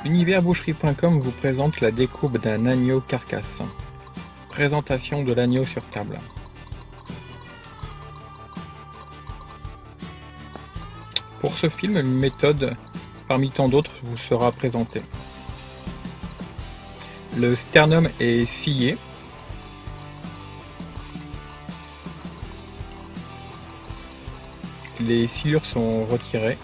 Universboucherie.com vous présente la découpe d'un agneau carcasse. Présentation de l'agneau sur table. Pour ce film, une méthode parmi tant d'autres vous sera présentée. Le sternum est scié. Les sciures sont retirées.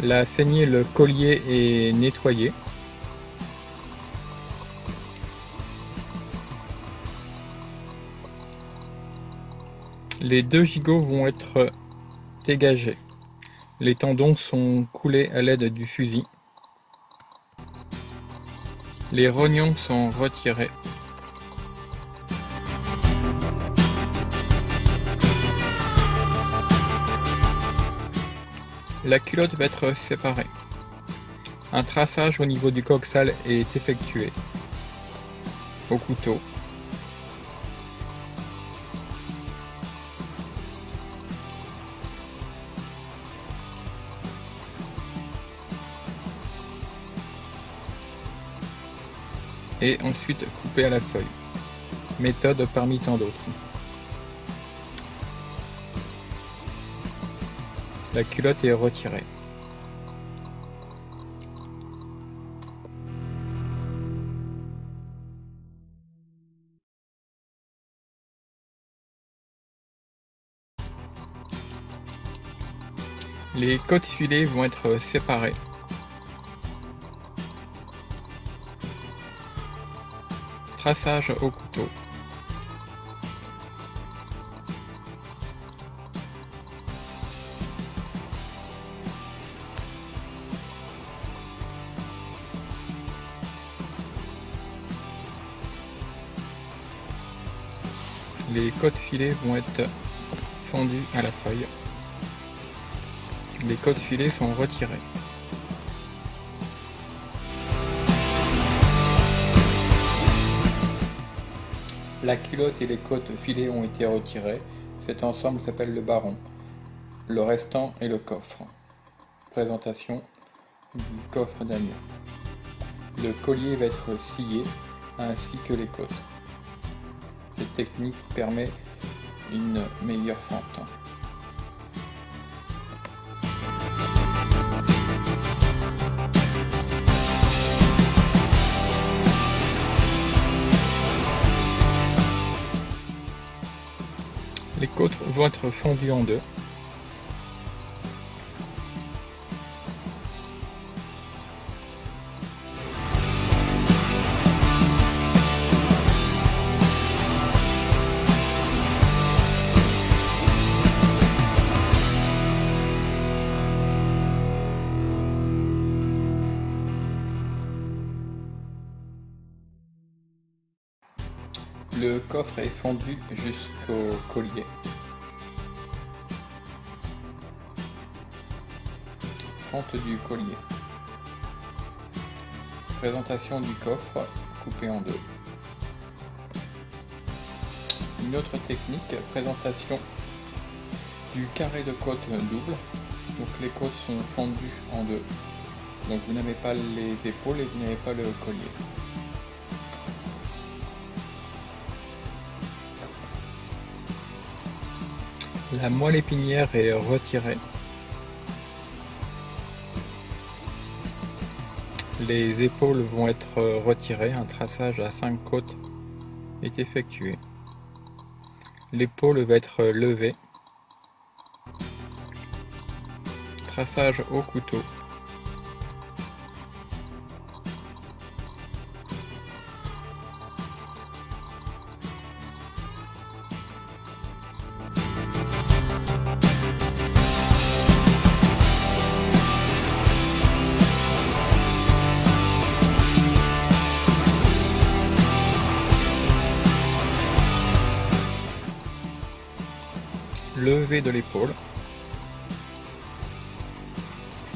La saignée, le collier est nettoyé. Les deux gigots vont être dégagés. Les tendons sont coulés à l'aide du fusil. Les rognons sont retirés. La culotte va être séparée. Un traçage au niveau du coxal est effectué au couteau. Et ensuite coupé à la feuille. Méthode parmi tant d'autres. La culotte est retirée. Les côtes filées vont être séparées. Traçage au couteau. Les côtes filées vont être fendues à la feuille. Les côtes filées sont retirées. La culotte et les côtes filées ont été retirées. Cet ensemble s'appelle le baron. Le restant est le coffre. Présentation du coffre d'agneau. Le collier va être scié ainsi que les côtes. Cette technique permet une meilleure fente. Les côtes vont être fondues en deux. Le coffre est fendu jusqu'au collier. Fente du collier. Présentation du coffre coupé en deux. Une autre technique, présentation du carré de côte double. Donc les côtes sont fendues en deux. Donc vous n'avez pas les épaules et vous n'avez pas le collier. La moelle épinière est retirée. Les épaules vont être retirées. Un traçage à 5 côtes est effectué. L'épaule va être levée. Traçage au couteau. Levée de l'épaule.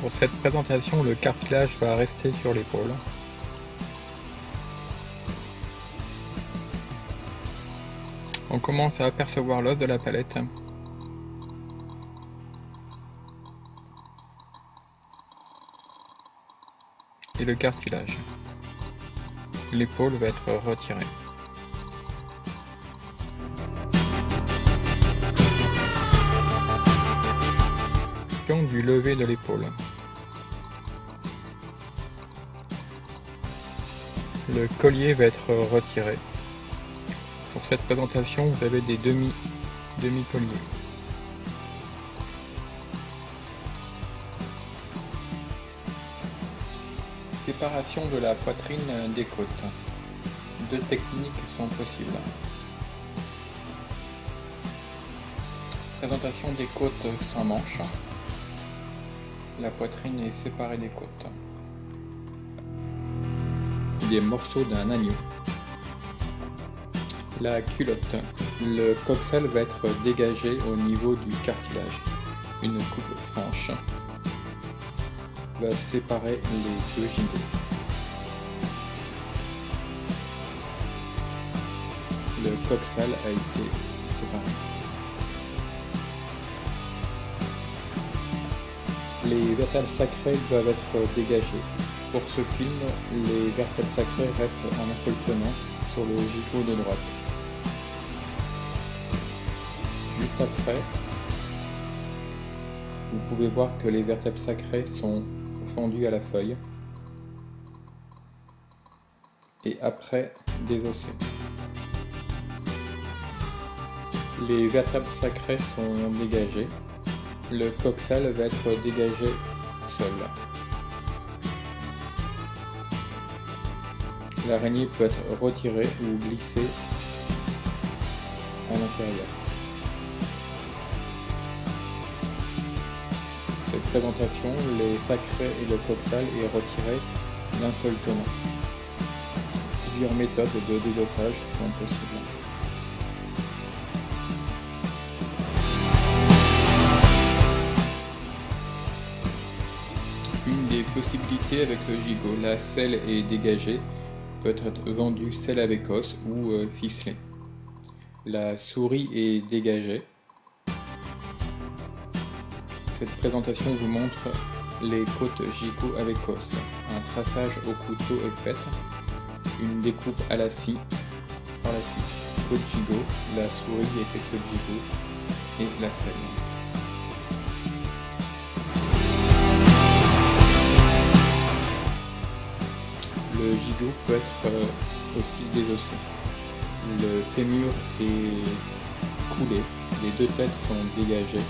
Pour cette présentation, le cartilage va rester sur l'épaule. On commence à apercevoir l'os de la palette. Et le cartilage. L'épaule va être retirée. Du lever de l'épaule. Le collier va être retiré. Pour cette présentation, vous avez des demi-colliers. Séparation de la poitrine des côtes. Deux techniques sont possibles. Présentation des côtes sans manche. La poitrine est séparée des côtes. Des morceaux d'un agneau. La culotte. Le coxal va être dégagé au niveau du cartilage. Une coupe franche va séparer les deux gigots. Le coxal a été séparé. Les vertèbres sacrées doivent être dégagées. Pour ce film, les vertèbres sacrées restent en un seul tenant sur le gigot de droite. Juste après, vous pouvez voir que les vertèbres sacrées sont fendues à la feuille et après désossées. Les vertèbres sacrées sont dégagées. Le coxal va être dégagé seul. L'araignée peut être retirée ou glissée à l'intérieur. Cette présentation, les sacrés et le coxal est retiré d'un seul tenant. Plusieurs méthodes de désossage sont possibles. Une des possibilités avec le gigot, la selle est dégagée, peut être vendue selle avec os ou ficelée. La souris est dégagée. Cette présentation vous montre les côtes gigot avec os. Un traçage au couteau est fait, une découpe à la scie. Par la suite, côte gigot, la souris était côte gigot et la selle. Le gigot peut être aussi désossé. Le fémur est coulé, les deux têtes sont dégagées,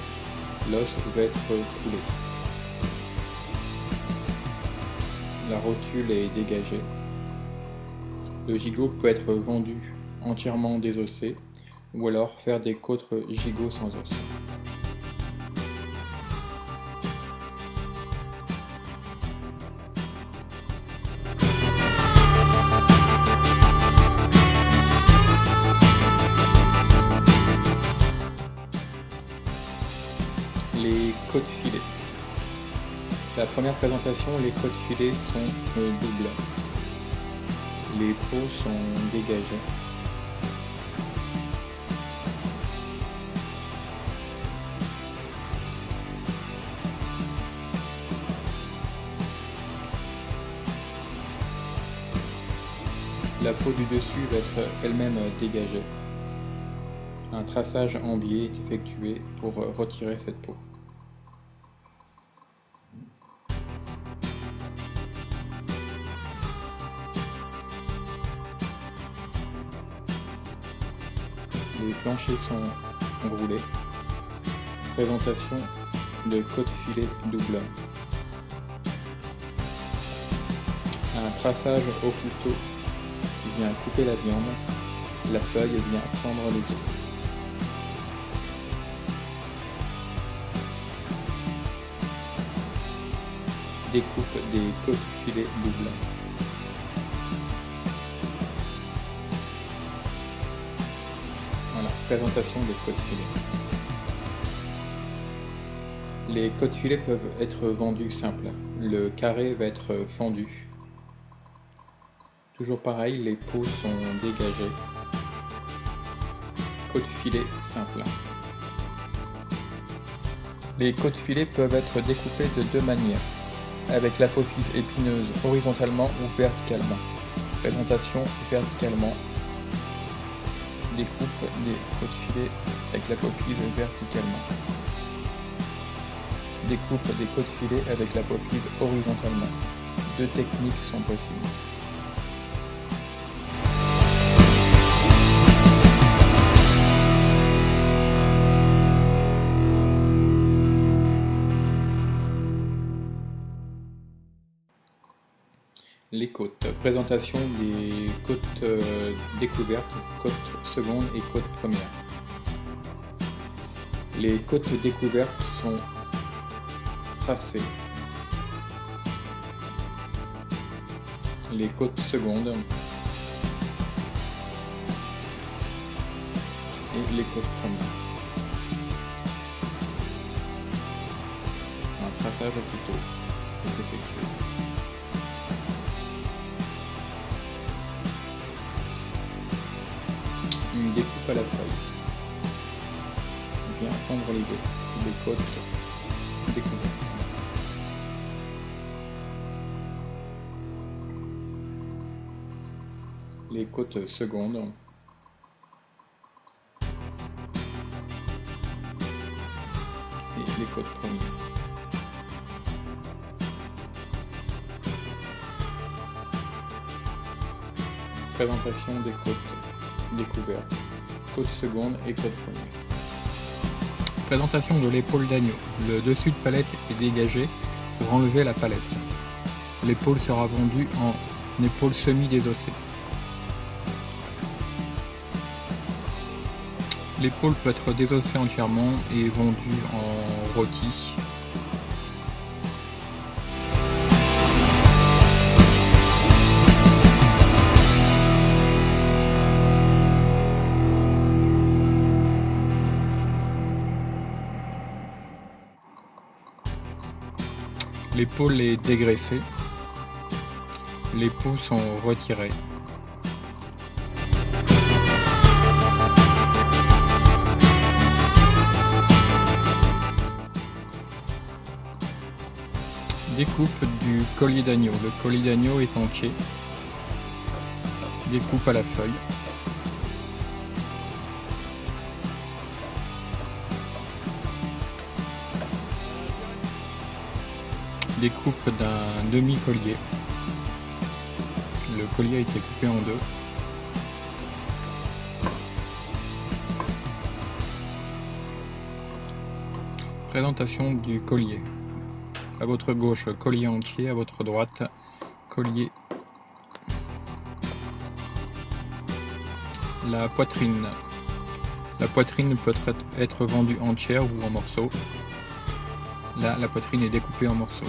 l'os va être coulé. La rotule est dégagée. Le gigot peut être vendu entièrement désossé ou alors faire des côtes gigot sans os. Les côtes filées. La première présentation, les côtes filées sont doubles. Les peaux sont dégagées. La peau du dessus va être elle-même dégagée. Un traçage en biais est effectué pour retirer cette peau. Les planchers sont roulés. Présentation de côte filet double. Un traçage au couteau vient couper la viande. La feuille vient fendre les os. Découpe des côtes filets doubles. Voilà, présentation des côtes filets. Les côtes filets peuvent être vendus simples. Le carré va être fendu. Toujours pareil, les peaux sont dégagées. Côtes filets simples. Les côtes filets peuvent être découpées de deux manières, avec l'apophyse épineuse horizontalement ou verticalement. Présentation verticalement. Découpe des côtes filets avec l'apophyse verticalement. Découpe des côtes filets avec l'apophyse horizontalement. Deux techniques sont possibles. Les côtes. Présentation des côtes découvertes, côte seconde et côte première. Les côtes découvertes sont tracées. Les côtes secondes et les côtes premières. Un traçage plutôt est effectué. Une découpe à la feuille. Bien fondre les deux, les côtes découvertes. Les côtes secondes. Et les côtes premières. Présentation des côtes découvertes, côte seconde et côte première. Présentation de l'épaule d'agneau. Le dessus de palette est dégagé pour enlever la palette. L'épaule sera vendue en épaule semi-désossée. L'épaule peut être désossée entièrement et vendue en rôti. L'épaule est dégraissée. Les peaux sont retirées. Découpe du collier d'agneau. Le collier d'agneau est entier. Découpe à la feuille. Découpe d'un demi-collier. Le collier a été coupé en deux. Présentation du collier. À votre gauche, collier entier, à votre droite, collier. La poitrine. La poitrine peut être vendue entière ou en morceaux. Là, la poitrine est découpée en morceaux.